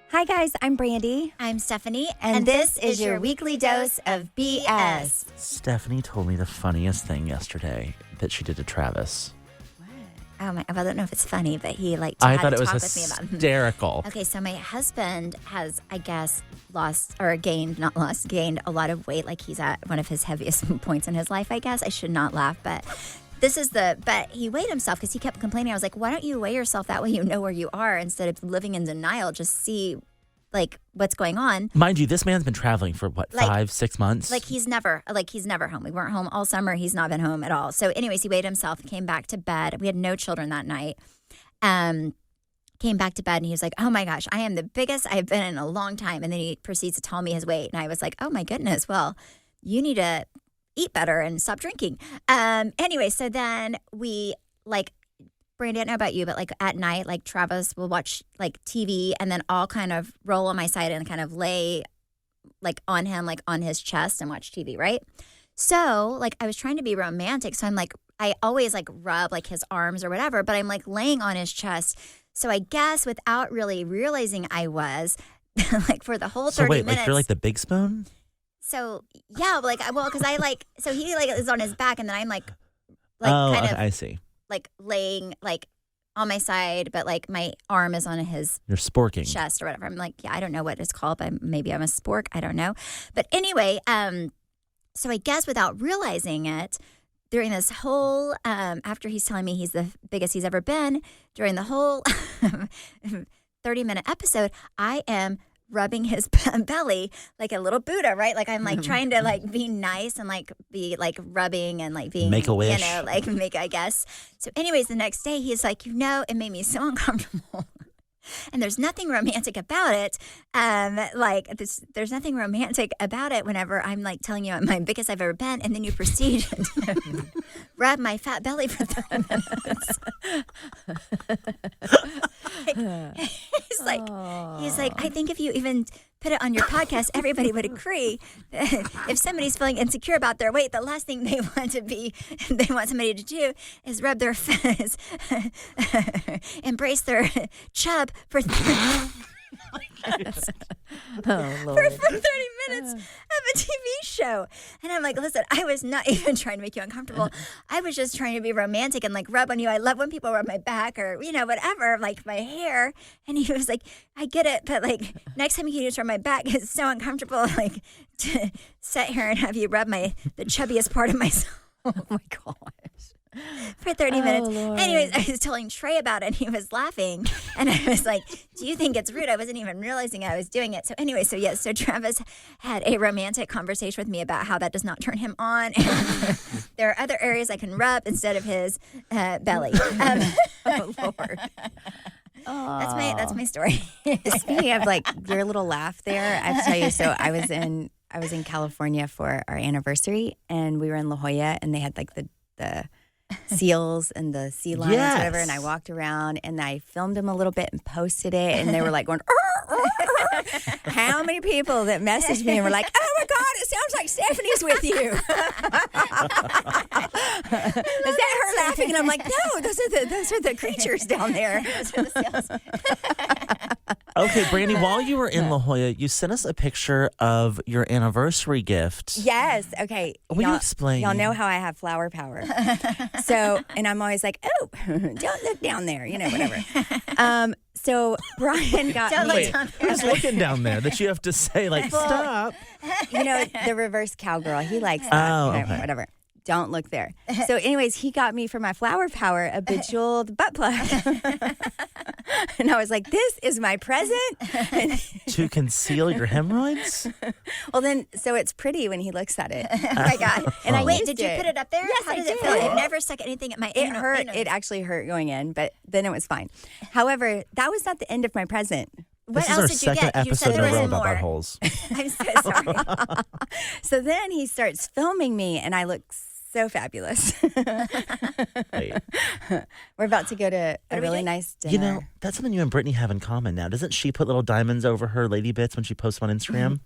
Hi, guys. I'm Brandi. I'm Stephanie. And this is your weekly dose of BS. Stephanie told me the funniest thing yesterday that she did to Travis. Oh my! Well, I don't know if it's funny, but he I had thought to it was talk with me about it. hysterical. Okay, so my husband has, I guess, gained a lot of weight. Like he's at one of his heaviest points in his life, I guess. I should not laugh, but but he weighed himself because he kept complaining. I was like, why don't you weigh yourself? That way you know where you are instead of living in denial. Just see, like, what's going on. Mind you, this man's been traveling for, 5-6 months? He's never home. We weren't home all summer. He's not been home at all. So anyways, he weighed himself, came back to bed. We had no children that night. Came back to bed and he was like, oh my gosh, I am the biggest I've been in a long time. And then he proceeds to tell me his weight. And I was like, oh my goodness, well, you need to eat better and stop drinking. Anyway, so then we Brandi, I don't know about you, but at night, Travis will watch TV and then I'll kind of roll on my side and kind of lay on him, on his chest and watch TV, right? So I was trying to be romantic. So I'm I always rub his arms or whatever, but I'm laying on his chest. So I guess without really realizing I was for the whole 30 minutes. So wait, you're the big spoon? So yeah, because so he is on his back and then I'm I see. Laying on my side, but my arm is on his You're sporking. chest or whatever. I'm yeah, I don't know what it's called, but maybe I'm a spork. I don't know. But anyway, so I guess without realizing it, during this whole, after he's telling me he's the biggest he's ever been, during the whole 30-minute episode, I am rubbing his belly like a little Buddha, right? I'm trying to be nice and be rubbing and being make a wish, make, I guess. So anyways, the next day he's it made me so uncomfortable. And there's nothing romantic about it. There's nothing romantic about it whenever I'm telling you I'm my biggest I've ever been, and then you proceed to rub my fat belly for 30 minutes. He's like, I think if you even put it on your podcast, everybody would agree that if somebody's feeling insecure about their weight, the last thing they want somebody to do is rub their face, embrace their chub for 30 minutes of a TV show. And I'm listen, I was not even trying to make you uncomfortable. I was just trying to be romantic and rub on you. I love when people rub my back or, whatever, my hair. And he was like, I get it, but next time you just rub my back, it's so uncomfortable, to sit here and have you rub the chubbiest part of myself. Oh, my gosh. For 30 minutes. Lord. Anyways, I was telling Trey about it and he was laughing. And I was like, do you think it's rude? I wasn't even realizing I was doing it. So anyway, so Travis had a romantic conversation with me about how that does not turn him on. And there are other areas I can rub instead of his belly. Oh, Lord. That's my story. Speaking of your little laugh there, I have to tell you, so I was in California for our anniversary and we were in La Jolla and they had the seals and the sea lions, Yes. whatever. And I walked around and I filmed them a little bit and posted it. And they were going, "Arr, arr, arr." How many people that messaged me and were like, oh my God, it sounds like Stephanie's with you. Is that her laughing? And I'm like, no, those are the creatures down there. Those are the seals. Okay, Brandi, while you were in La Jolla, you sent us a picture of your anniversary gift. Yes. Okay. Will you explain? Y'all know how I have flower power. So, and I'm always like, oh, don't look down there, whatever. So Brian got Don't me. look down there. Who's looking down there that you have to say, stop? The reverse cowgirl. He likes that. Oh, okay. Whatever. Don't look there. So anyways, he got me for my flower power a bejeweled butt plug. And I was like, this is my present. To conceal your hemorrhoids? Well, then, so it's pretty when he looks at it. Oh my God. And I Wait, used did you it. put it up there? Yes, How I does it did. feel? I've never stuck anything at my It hurt. It actually hurt going in, but then it was fine. However, that was not the end of my present. What This is else our did you second get? You said episode in there a row was about more. buttholes. I'm so sorry. So then he starts filming me, and I look so fabulous. Wait. We're about to go to a we really doing? nice dinner. That's something you and Brittany have in common now. Doesn't she put little diamonds over her lady bits when she posts on Instagram?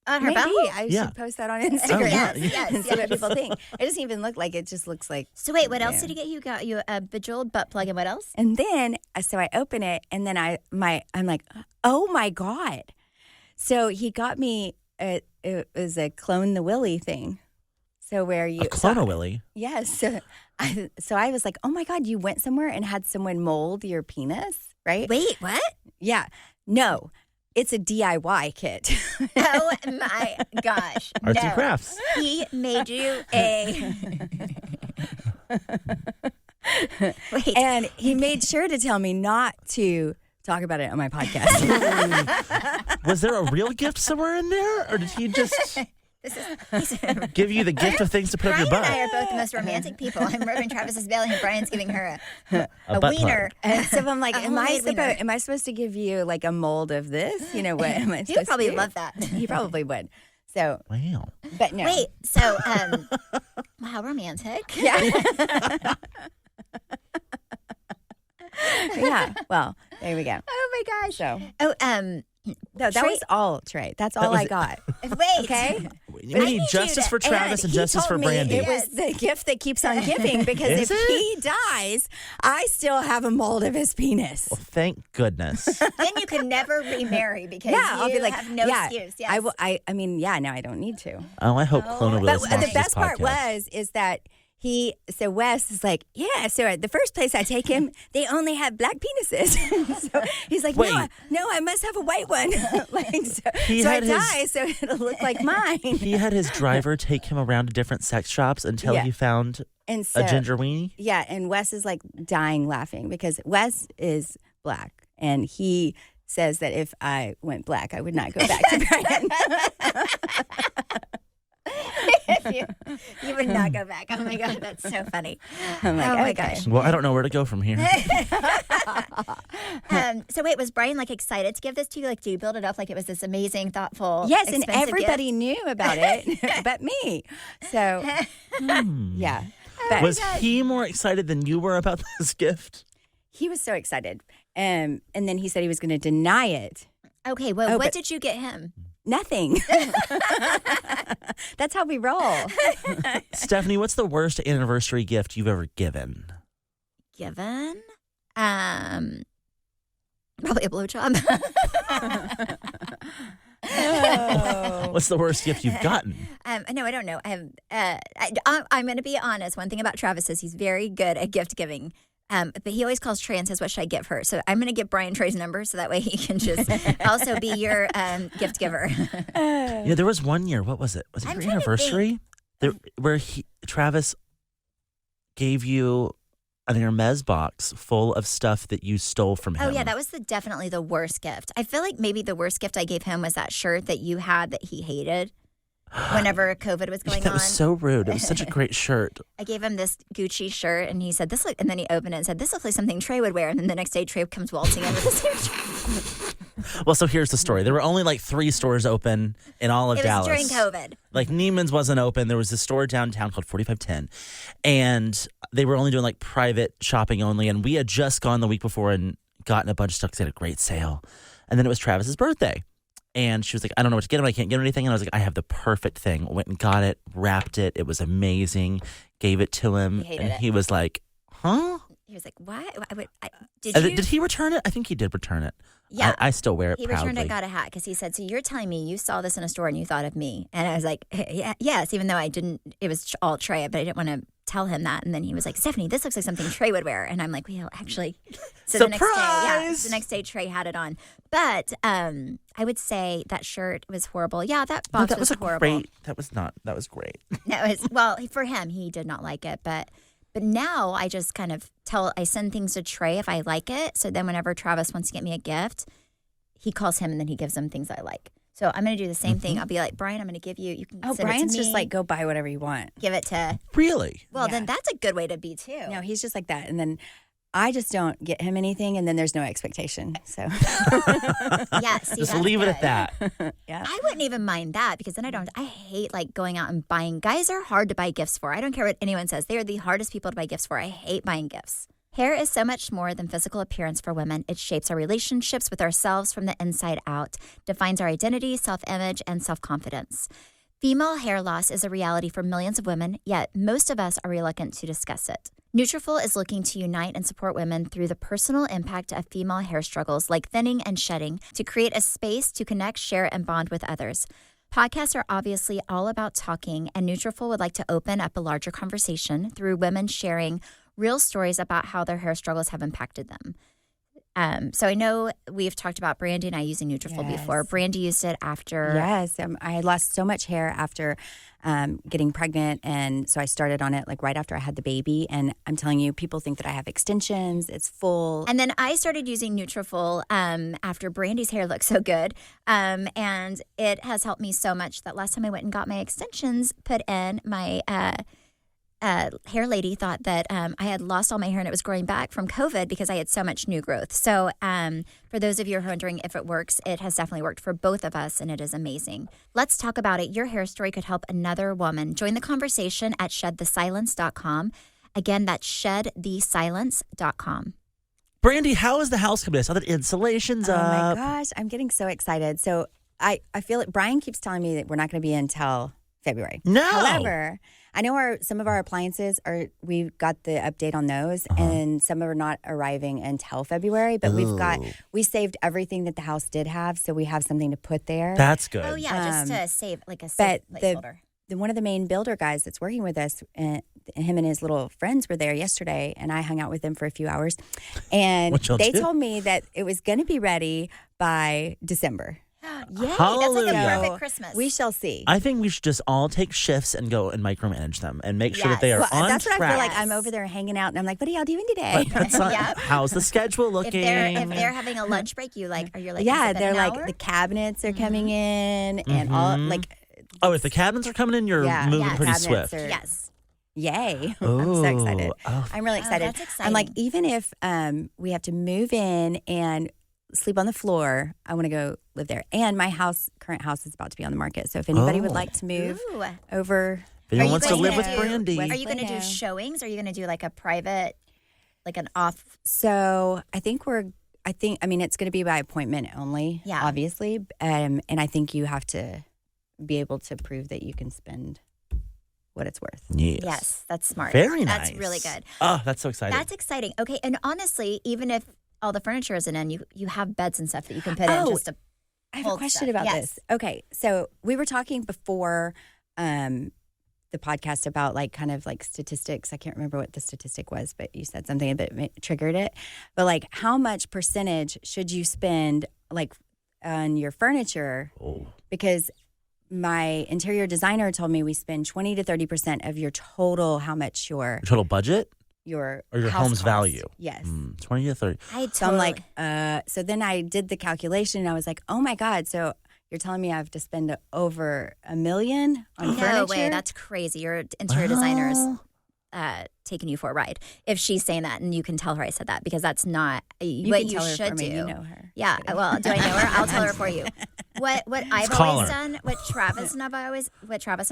On her Maybe bumble? I Yeah. should post that on Instagram yeah. and see what people think. It doesn't even look like it; just looks like. So wait, what else did he get you? Got you a bejeweled butt plug, and what else? And then, so I open it, and then I'm like, oh my God! So he got me. It was a clone the Willy thing. So where you A clone-a-willy? Yes. So I was like, oh my God, you went somewhere and had someone mold your penis, right? Wait, what? Yeah. No, it's a DIY kit. Oh my gosh! Arts and crafts. He made you a. Wait. And he made sure to tell me not to talk about it on my podcast. Was there a real gift somewhere in there? Or did he just give you the gift of things to put up Brian your and I butt? are both the most romantic people. I'm rubbing Travis's belly, and Brian's giving her a butt wiener. And so I'm like, A am homemade wiener. I supposed to give you like a mold of this? You know what am I He supposed would probably to do? love that. He probably would. So, Wow. but no. Wait, so how romantic. Yeah. Yeah. Well, there we go. Oh my gosh. So, Oh, no, that Trey- was all Trey. That's all was I it. got. wait. Okay. We need you justice to- for Travis and he justice told for me Brandi. It was the gift that keeps on giving because Is if it? he dies, I still have a mold of his penis. Well, thank goodness. Then you can never remarry because Yeah, you I'll be like, have no yeah, excuse. Yes. I will. I mean, yeah. Now I don't need to. Oh, I hope Clone But Will the best part is that so Wes is like, yeah. So at the first place I take him, they only have black penises. So he's like, Wait. no, I must have a white one. Like, so He so I had his- die, so it'll look like mine. He had his driver take him around to different sex shops until Yeah. he found And so, a ginger weenie. yeah, and Wes is like dying laughing because Wes is black, and he says that if I went black, I would not go back to Brian. you would not go back. Oh my god, that's so funny. I'm like, Oh my okay. gosh. Well, I don't know where to go from here. So wait, was Brian like excited to give this to you? Like, did you build it up like it was this amazing, thoughtful? Yes, and expensive everybody gift? knew about it but me. So, yeah. But Was he more excited than you were about this gift? he was so excited. And then he said he was going to deny it. Okay, well, Oh, what but- did you get him? Nothing. That's how we roll. Stephanie, what's the worst anniversary gift you've ever given? Given? Probably a blowjob. Oh. What's the worst gift you've gotten? No, I don't know. I'm going to be honest. One thing about Travis is he's very good at gift giving. But he always calls Trey and says, what should I get her? So I'm going to give Brian Trey's number so that way he can just also be your gift giver. Yeah, there was one year. What was it? Was it I'm your trying to anniversary? Where Travis gave you an Hermes box full of stuff that you stole from him. Oh, yeah, that was definitely the worst gift. I feel like maybe the worst gift I gave him was that shirt that you had that he hated whenever COVID was going That on. was so rude. It was such a great shirt. I gave him this Gucci shirt, and he said, and then he opened it and said, this looks like something Trey would wear. And then the next day, Trey comes waltzing in with the same shirt. Well, so here's the story. There were only like 3 stores open in all of It was Dallas. during COVID. Like Neiman's wasn't open. There was a store downtown called 4510. And they were only doing like private shopping only. And we had just gone the week before and gotten a bunch of stuff because they had a great sale. And then it was Travis's birthday. And she was like, I don't know what to get him. I can't get him anything. And I was like, I have the perfect thing. Went and got it, wrapped it. It was amazing. Gave it to him. He hated And it. he was like, huh? He was like, what? Did he return it? I think he did return it. Yeah. I still wear it He proudly. returned it, got a hat, because he said, so you're telling me you saw this in a store and you thought of me. And I was like, yes, even though I didn't, it was all Trey, but I didn't want to tell him that. And then he was like, Stephanie, this looks like something Trey would wear. And I'm like, well, actually. So the Surprise! the next day Trey had it on. But I would say that shirt was horrible. Yeah, that No, box that was was horrible. great. That was great. No, well, for him, he did not like it. But now I just kind of I send things to Trey if I like it. So then whenever Travis wants to get me a gift, he calls him and then he gives him things I like. So I'm going to do the same thing. I'll be like, Brian, I'm going to give you. You can send Brian's it to me. just like, go buy whatever you want. Give it to. Really? Well, Yeah. then that's a good way to be too. No, he's just like that. And then I just don't get him anything, and then there's no expectation. So, Yeah, see, Just that's leave it good. at that. yeah. I wouldn't even mind that because then I hate like going out and buying. Guys are hard to buy gifts for. I don't care what anyone says. They are the hardest people to buy gifts for. I hate buying gifts. Hair is so much more than physical appearance for women. It shapes our relationships with ourselves from the inside out, defines our identity, self-image, and self-confidence. Female hair loss is a reality for millions of women, yet most of us are reluctant to discuss it. Nutrafol is looking to unite and support women through the personal impact of female hair struggles like thinning and shedding to create a space to connect, share, and bond with others. Podcasts are obviously all about talking, and Nutrafol would like to open up a larger conversation through women sharing real stories about how their hair struggles have impacted them. So I know we've talked about Brandi and I using Nutrafol before. Brandi used it after. Yes, I had lost so much hair after getting pregnant, and so I started on it like right after I had the baby. And I'm telling you, people think that I have extensions. It's full. And then I started using Nutrafol after Brandi's hair looked so good, and it has helped me so much that last time I went and got my extensions put in, my hair lady thought that I had lost all my hair and it was growing back from COVID because I had so much new growth. So for those of you who are wondering if it works, it has definitely worked for both of us, and it is amazing. Let's talk about it. Your hair story could help another woman. Join the conversation at shedthesilence.com. Again, that's shedthesilence.com. Brandi, how is the house coming? I saw that insulation's up. Oh my gosh, I'm getting so excited. So I feel like Brian keeps telling me that we're not going to be until February. No. However, I know some of our appliances we've got the update on those, and some are not arriving until February, but we saved everything that the house did have, so we have something to put there. That's good. Oh, yeah, just to save like a safe placeholder. One of the main builder guys that's working with us, him and his little friends were there yesterday, and I hung out with them for a few hours, and they told me that it was going to be ready by December. Yay, Hallelujah. that's like a perfect Christmas. We shall see. I think we should just all take shifts and go and micromanage them and make sure that they are on that's track. what I feel like. I'm over there hanging out, and I'm like, what are y'all doing today? How's the schedule looking? If they're having a lunch break, you're like, yeah, they're like, the cabinets are coming in, and all like. Oh, if the cabinets are coming in, you're moving pretty swift. Yes. Yay. I'm so excited. I'm really excited. That's exciting. I'm like, even if we have to move in and sleep on the floor, I want to go live there. And my current house is about to be on the market. So if anybody would like to move over. If anyone wants to live with Brandi. Are you going to do showings? Or are you going to do like a private, like an off? So I mean, it's going to be by appointment only, obviously. And I think you have to be able to prove that you can spend what it's worth. Yes, that's smart. Very nice. That's really good. Oh, that's so exciting. That's exciting. Okay, and honestly, even if all the furniture isn't in, you have beds and stuff that you can put in just to I have a question about this. Okay, so we were talking before the podcast about like kind of like statistics. I can't remember what the statistic was, but you said something that triggered it. But like, how much percentage should you spend like on your furniture? Because my interior designer told me we spend 20 to 30% of your total, how much your total budget? Your home's cost. value. Yes. 20 to 30. So I'm like, so then I did the calculation and I was like, oh my God. So you're telling me I have to spend over $1 million on furniture? No way. That's crazy. Your interior designer's taking you for a ride. If she's saying that, and you can tell her I said that, because that's not what you should do. You know her. Yeah. Well, do I know her? I'll tell her for you. What I've always done, what Travis and I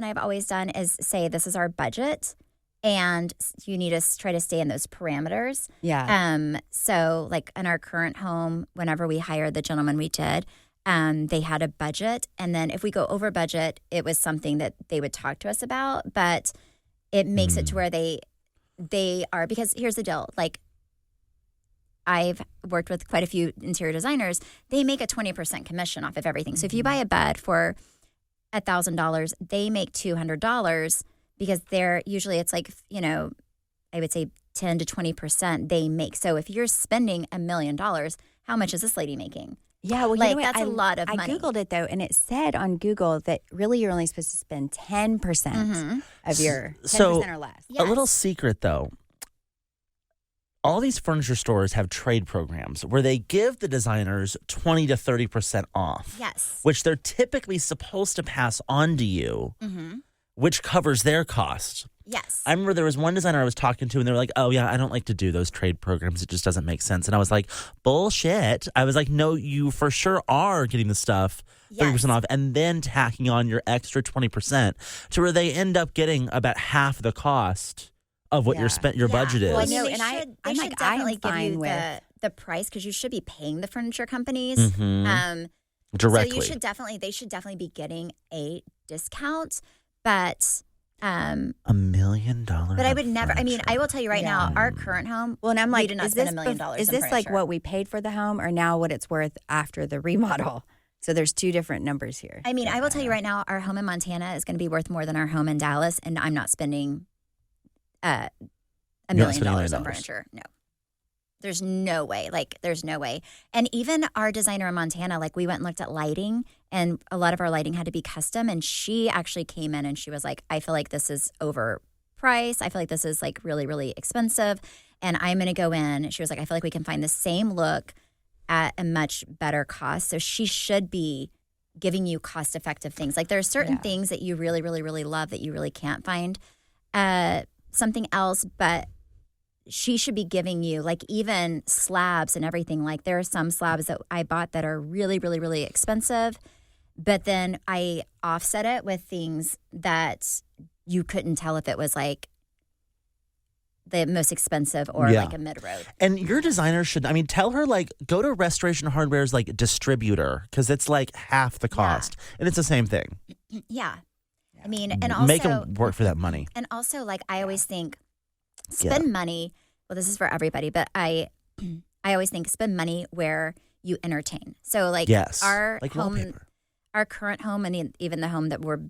have always done is say, this is our budget, and you need to try to stay in those parameters. Yeah. So like in our current home, whenever we hired the gentleman we did, they had a budget, and then if we go over budget, it was something that they would talk to us about, but it makes it to where they are, because here's the deal, like I've worked with quite a few interior designers. They make a 20% commission off of everything. So if you buy a bed for $1,000, they make $200, because they're usually, it's like, I would say 10 to 20% they make. So if you're spending $1 million, how much is this lady making? Yeah, well, like, that's a lot of money. I Googled it, though, and it said on Google that really you're only supposed to spend 10% of your 10% or less. A little secret, though. All these furniture stores have trade programs where they give the designers 20 to 30% off. Yes. Which they're typically supposed to pass on to you, which covers their cost. Yes. I remember there was one designer I was talking to, and they were like, oh, yeah, I don't like to do those trade programs. It just doesn't make sense. And I was like, bullshit. I was like, no, you for sure are getting the stuff 30% off and then tacking on your extra 20% to where they end up getting about half the cost of what your budget is. Well, I mean, No, they and should, I'm they like, should definitely I'm give fine you with- the price because you should be paying the furniture companies. Directly. So they should definitely be getting a discount, but $1 million. but I would never. I mean, I will tell you right now, our current home. Well, and I'm we like, did not is spend this $1 million. Is in this like furniture. what we paid for the home, or now what it's worth after the remodel? So there's two different numbers here. I mean, I will tell you right now, our home in Montana is going to be worth more than our home in Dallas, and I'm not spending $1 million on furniture. No. There's no way. Like, there's no way. And even our designer in Montana, like, we went and looked at lighting, and a lot of our lighting had to be custom. And she actually came in and she was like, I feel like this is overpriced. I feel like this is, like, really, really expensive. And I'm going to go in. She was like, I feel like we can find the same look at a much better cost. So she should be giving you cost-effective things. Like, there are certain things that you really, really, really love that you really can't find something else, but she should be giving you, like, even slabs and everything. Like, there are some slabs that I bought that are really, really, really expensive, but then I offset it with things that you couldn't tell if it was, like, the most expensive or like a mid-road. And your designer should, I mean, tell her, like, go to Restoration Hardware's, like, distributor, because it's, like, half the cost. And it's the same thing. Yeah. I mean, and also make them work for that money. And also, like, I always think spend money. Well, this is for everybody, but I always think spend money where you entertain. So, like, our like home, wallpaper. our current home, and even the home that we're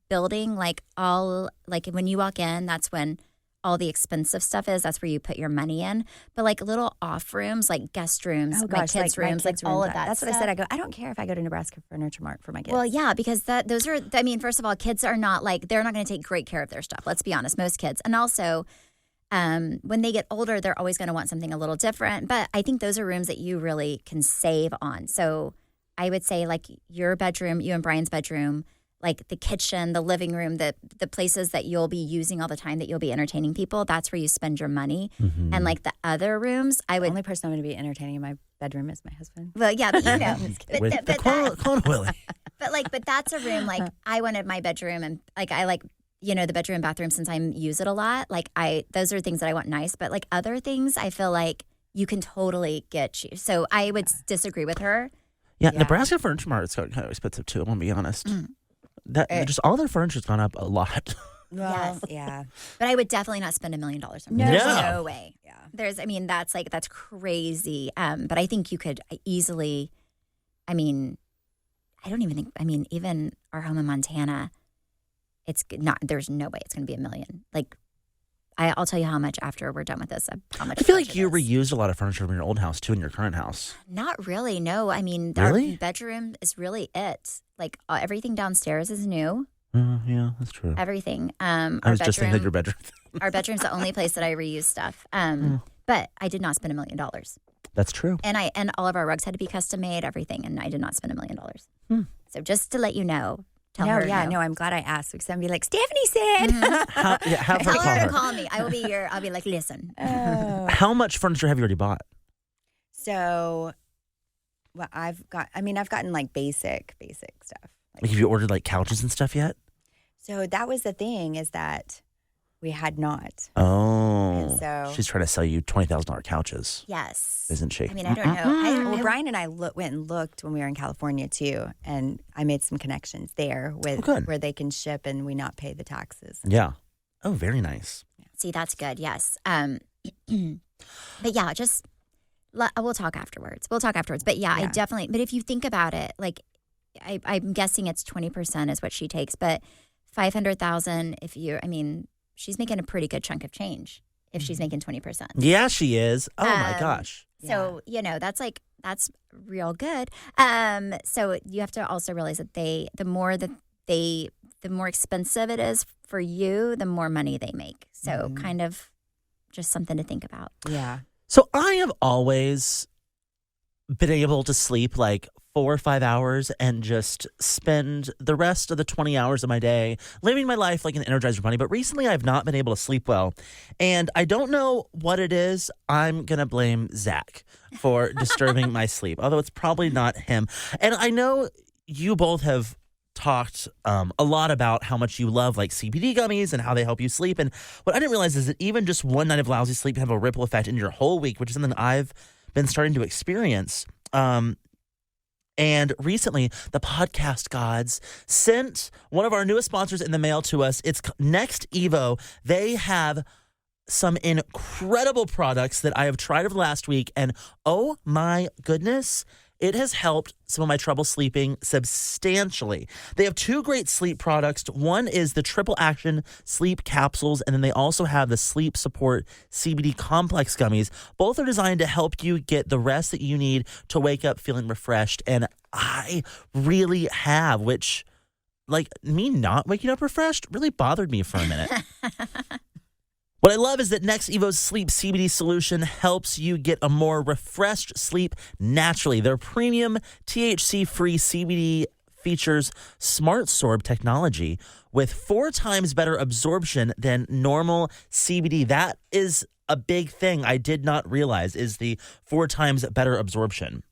building, like, when you walk in, that's when all the expensive stuff is. That's where you put your money in. But, like, little off rooms, like guest rooms, my kids' rooms, like all of that. That's stuff. what I said. I don't care if I go to Nebraska Furniture Mart for my kids. Well, yeah, because those are, I mean, first of all, kids are not, like, they're not going to take great care of their stuff. Let's be honest, most kids. And also, when they get older, they're always going to want something a little different. But I think those are rooms that you really can save on. So I would say, like, your bedroom, you and Brian's bedroom, like the kitchen, the living room, the places that you'll be using all the time, that you'll be entertaining people, that's where you spend your money. And, like, the other rooms, I would. The only person I'm going to be entertaining in my bedroom is my husband. Well, yeah, but you know. With the clone Willie. But that's a room, like, I wanted my bedroom, and, like, I like, you know, the bedroom and bathroom, since I use it a lot. Like, those are things that I want nice, but, like, other things I feel like you can totally get cheap. So I would disagree with her. Yeah, Nebraska Furniture Mart is kind of expensive too, I'm going to be honest. Just all their furniture's gone up a lot. Well, Yes. yeah. But I would definitely not spend $1 million on furniture. No. There's no way. Yeah. I mean, that's crazy. But I think you could easily, I mean, I don't even think, I mean, even our home in Montana, there's no way it's going to be $1 million. Like, I'll tell you how much after we're done with this. How much? I feel like you reused a lot of furniture from your old house too in your current house. Not really. No. I mean, Really? our bedroom is really it. Like, everything downstairs is new. Yeah, that's true. Everything. I was just thinking of your bedroom. Our bedroom's the only place that I reuse stuff. But I did not spend $1 million. That's true. And all of our rugs had to be custom made, everything, and I did not spend $1 million. So just to let you know, tell her. No, I'm glad I asked, because I'm be like, Stephanie said. Have her Tell call her her. to call me. I'll be like, listen. How much furniture have you already bought? So, well, I've gotten like basic stuff. Like, have you ordered like couches and stuff yet? So that was the thing, is that we had not. Oh, And so- she's trying to sell you $20,000 couches, Yes. isn't she? I mean, I don't know. Well, Brian and I went and looked when we were in California too, and I made some connections there with good. where they can ship and we not pay the taxes. Yeah. Oh, very nice. See, that's good. Yes. But yeah, just we'll talk afterwards. But yeah, I definitely. But if you think about it, like, I'm guessing it's 20% is what she takes, but 500,000. She's making a pretty good chunk of change if she's making 20%. Yeah, she is. Oh my gosh. So, you know, that's real good. So you have to also realize that the more expensive it is for you, the more money they make. So kind of just something to think about. Yeah. So I have always been able to sleep like 4 or 5 hours and just spend the rest of the 20 hours of my day living my life like an Energizer Bunny. But recently I've not been able to sleep well. And I don't know what it is. I'm going to blame Zach for disturbing my sleep, although it's probably not him. And I know you both have talked a lot about how much you love like CBD gummies and how they help you sleep. And what I didn't realize is that even just one night of lousy sleep can have a ripple effect in your whole week, which is something I've been starting to experience. And recently, the podcast gods sent one of our newest sponsors in the mail to us. It's Next Evo. They have some incredible products that I have tried over the last week. And oh my goodness, it has helped some of my trouble sleeping substantially. They have 2 great sleep products. One is the Triple Action Sleep Capsules, and then they also have the Sleep Support CBD Complex Gummies. Both are designed to help you get the rest that you need to wake up feeling refreshed, and I really have, which, like, me not waking up refreshed really bothered me for a minute. What I love is that Next Evo's Sleep CBD solution helps you get a more refreshed sleep naturally. Their premium THC-free CBD features Smart Sorb technology with 4 times better absorption than normal CBD. That is a big thing I did not realize, is the 4 times better absorption.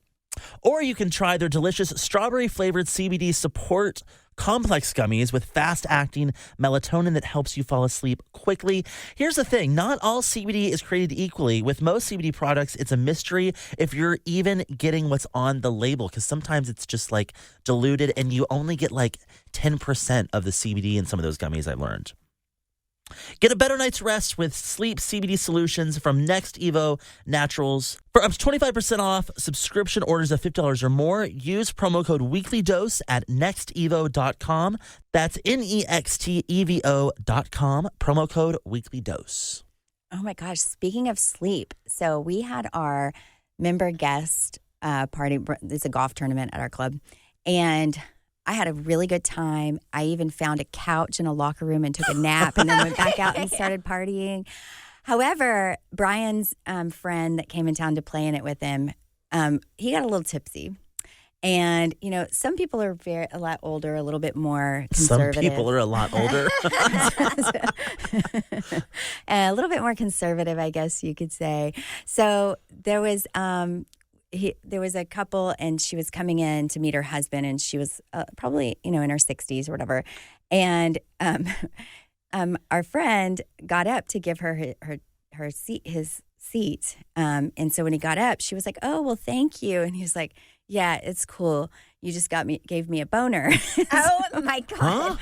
Or you can try their delicious strawberry-flavored CBD Support Complex Gummies with fast-acting melatonin that helps you fall asleep quickly. Here's the thing. Not all CBD is created equally. With most CBD products, it's a mystery if you're even getting what's on the label, because sometimes it's just like diluted and you only get like 10% of the CBD in some of those gummies, I've learned. Get a better night's rest with sleep CBD solutions from Next Evo Naturals. For up to 25% off subscription orders of $50 or more, use promo code WeeklyDose at nextevo.com. That's NEXTEVO.com. Promo code WeeklyDose. Oh my gosh, speaking of sleep, so we had our member guest party. It's a golf tournament at our club, and I had a really good time. I even found a couch in a locker room and took a nap and then went back out and started partying. However, Brian's friend that came in town to play in it with him, he got a little tipsy. And, you know, some people are a lot older, a little bit more conservative. Some people are a lot older. A little bit more conservative, I guess you could say. So there was a couple, and she was coming in to meet her husband, and she was probably, in her 60s or whatever. And our friend got up to give her seat, his seat. And so when he got up, she was like, "Oh, well, thank you." And he was like, "Yeah, it's cool. You just gave me a boner." Oh my God.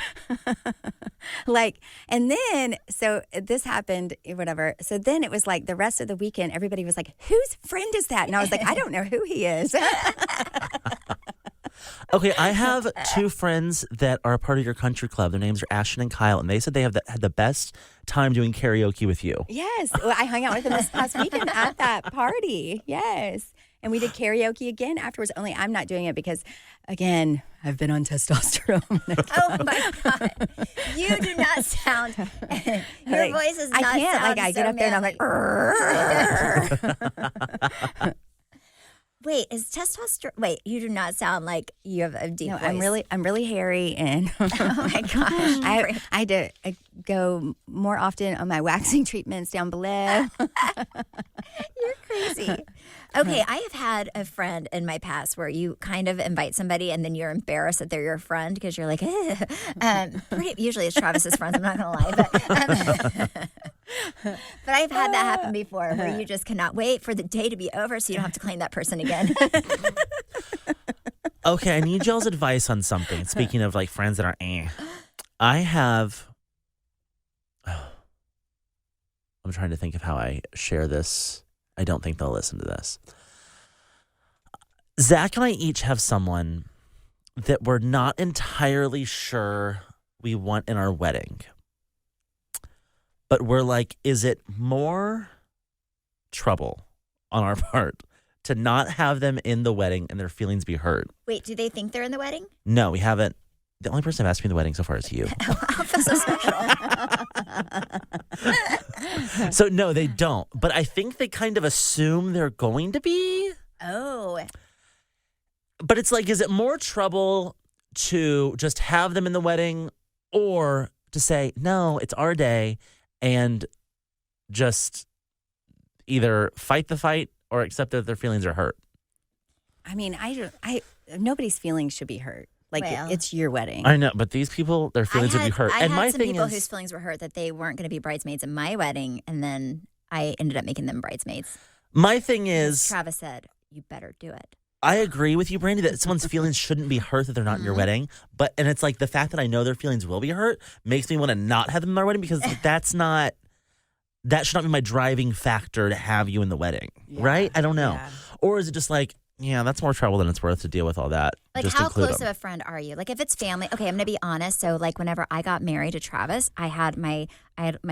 Huh? And then, so this happened, whatever. So then it was like the rest of the weekend, everybody was like, "Whose friend is that?" And I was like, "I don't know who he is." Okay, I have 2 friends that are a part of your country club. Their names are Ashton and Kyle, and they said they had the best time doing karaoke with you. Yes. Well, I hung out with them this past weekend at that party. Yes. And we did karaoke again afterwards, only I'm not doing it because, again, I've been on testosterone. Oh, my God. You do not sound, your voice is not I can't. I get up there and I'm like, Wait, is testosterone? Wait, you do not sound like you have a deep voice. I'm really hairy, and oh my gosh, I had to go more often on my waxing treatments down below. You're crazy. Okay, I have had a friend in my past where you kind of invite somebody and then you're embarrassed that they're your friend because you're like, usually it's Travis's friends, I'm not going to lie. But I've had that happen before where you just cannot wait for the day to be over so you don't have to claim that person again. Okay, I need y'all's advice on something. Speaking of like friends that are I have... I'm trying to think of how I share this. I don't think they'll listen to this. Zach and I each have someone that we're not entirely sure we want in our wedding. But we're like, is it more trouble on our part to not have them in the wedding and their feelings be hurt? Wait, do they think they're in the wedding? No, we haven't. The only person I've asked me in the wedding so far is you. I feel so special. So, no, they don't. But I think they kind of assume they're going to be. Oh. But it's like, is it more trouble to just have them in the wedding or to say, no, it's our day and just either fight the fight or accept that their feelings are hurt? I mean, nobody's feelings should be hurt. Like Well. it's your wedding. I know, but these people, their feelings would be hurt. I And had my some thing people is, whose feelings were hurt that they weren't going to be bridesmaids at my wedding, and then I ended up making them bridesmaids. my thing Because is, Travis said, "You better do it." I agree with you, Brandi, that someone's feelings shouldn't be hurt that they're not in your wedding. And it's like the fact that I know their feelings will be hurt makes me want to not have them in my wedding because that should not be my driving factor to have you in the wedding, right? I don't know. Yeah. Or is it just like, yeah, that's more trouble than it's worth to deal with all that. Like, just how include close them. of a friend are you? Like, if it's family, okay, I'm going to be honest. So, like, whenever I got married to Travis, I had my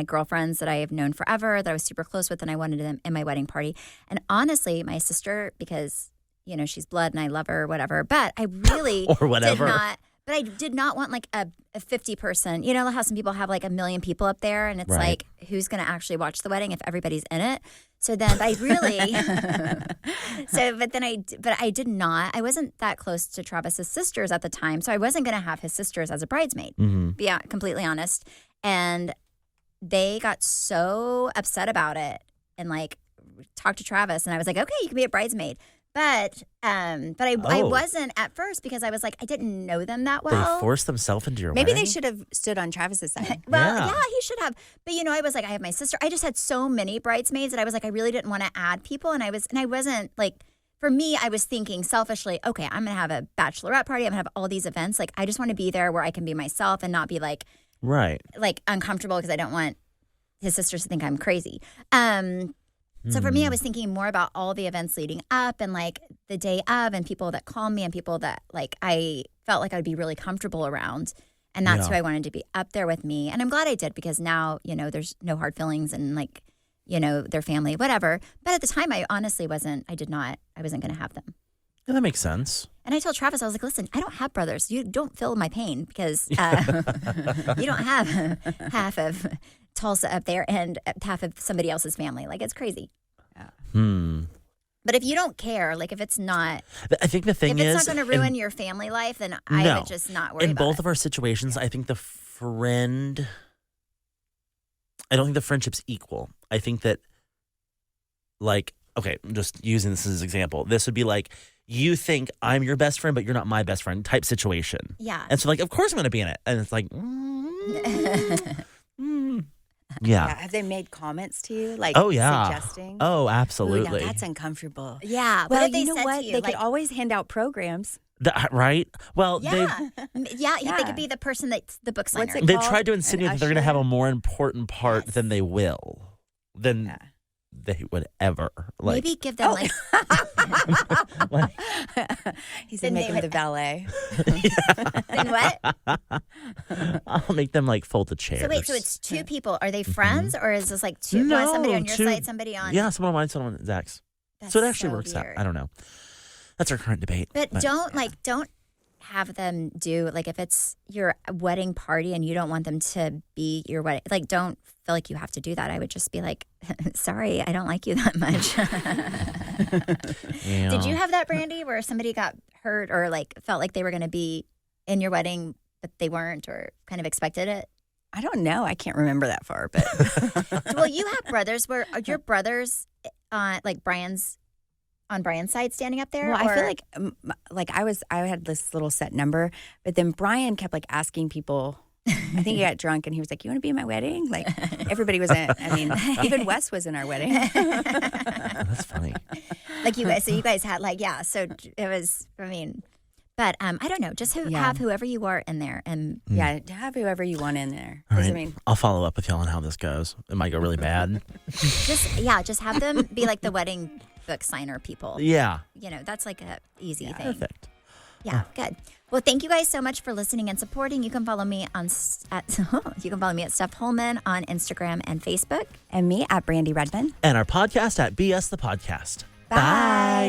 girlfriends that I have known forever that I was super close with, and I wanted them in my wedding party. And honestly, my sister, because, you know, she's blood and I love her, whatever. But I really Or whatever. I did not want like a 50 person, you know how some people have like 1 million people up there and it's Right. like, who's going to actually watch the wedding if everybody's in it? So then, but I really, but I did not, I wasn't that close to Travis's sisters at the time. So I wasn't going to have his sisters as a bridesmaid, be completely honest. And they got so upset about it and like talked to Travis and I was like, okay, you can be a bridesmaid. But I wasn't at first because I was like, I didn't know them that well. They forced themselves into your Maybe wedding? they should have stood on Travis's side. Well, Yeah. yeah, he should have. But you know, I was like, I have my sister. I just had so many bridesmaids that I was like, I really didn't want to add people, and I wasn't like. For me, I was thinking selfishly, okay, I'm gonna have a bachelorette party. I'm gonna have all these events. Like, I just want to be there where I can be myself and not be like uncomfortable because I don't want his sisters to think I'm crazy. So for me, I was thinking more about all the events leading up and like the day of and people that call me and people that like I felt like I would be really comfortable around. And that's who I wanted to be up there with me. And I'm glad I did because now, you know, there's no hard feelings and like, you know, their family, whatever. But at the time, I honestly wasn't going to have them. Yeah, that makes sense. And I told Travis, I was like, listen, I don't have brothers. You don't feel my pain because you don't have half of Tulsa up there and half of somebody else's family. Like, it's crazy. But if you don't care, like if it's not, I think the thing if is, it's not going to ruin your family life, then I would just not worry in about both it. of our situations, I think I don't think the friendship's equal. I think that, like, okay, I'm just using this as an example. This would be like, you think I'm your best friend, but you're not my best friend type situation. Yeah. And so, like, of course I'm going to be in it. And it's like, yeah. Have they made comments to you? Like, Oh, yeah. suggesting? Oh, Ooh, now absolutely. that's uncomfortable. Yeah. Well, What if they you know said what? to you, They like, could always hand out programs. Right? Well, yeah. They Yeah. could be the person that's the book signer. What's it they've called? tried to insinuate An that they're going to have a usher? more important part Yes. than they will. Than they would ever. Like, Maybe give them like He said Then make they him would- the valet. then what? I'll make them like fold the chairs. So wait, so it's two people. Are they friends or is this like two? No, somebody on your two- side, somebody on? Yeah, someone on mine, someone on Zach's. That's So it actually so works weird. out. I don't know. That's our current debate. But don't have them do like if it's your wedding party and you don't want them to be your wedding, like don't feel like you have to do that. I would just be like, sorry, I don't like you that much. Yeah. Did you have that, Brandi, where somebody got hurt or like felt like they were going to be in your wedding but they weren't or kind of expected it? I don't know. I can't remember that far, but Well, you have brothers. Where are your brothers like on Brian's side standing up there? well, I or- feel like I had this little set number, but then Brian kept like asking people. I think he got drunk and he was like, "You want to be in my wedding?" Like everybody was in. I mean, even Wes was in our wedding. That's funny. like you guys. So you guys had like So it was. I mean, but I don't know. Just have whoever you are in there, and Yeah, have whoever you want in there. All 'Cause, right. I mean, I'll follow up with y'all on how this goes. It might go really bad. just have them be like the wedding book signer people. Yeah. You know, that's like a easy thing. Perfect. Yeah, good. Well, thank you guys so much for listening and supporting. You can follow me at Steph Hollman on Instagram and Facebook. and me at Brandi Redmond. And our podcast at BS the Podcast. Bye.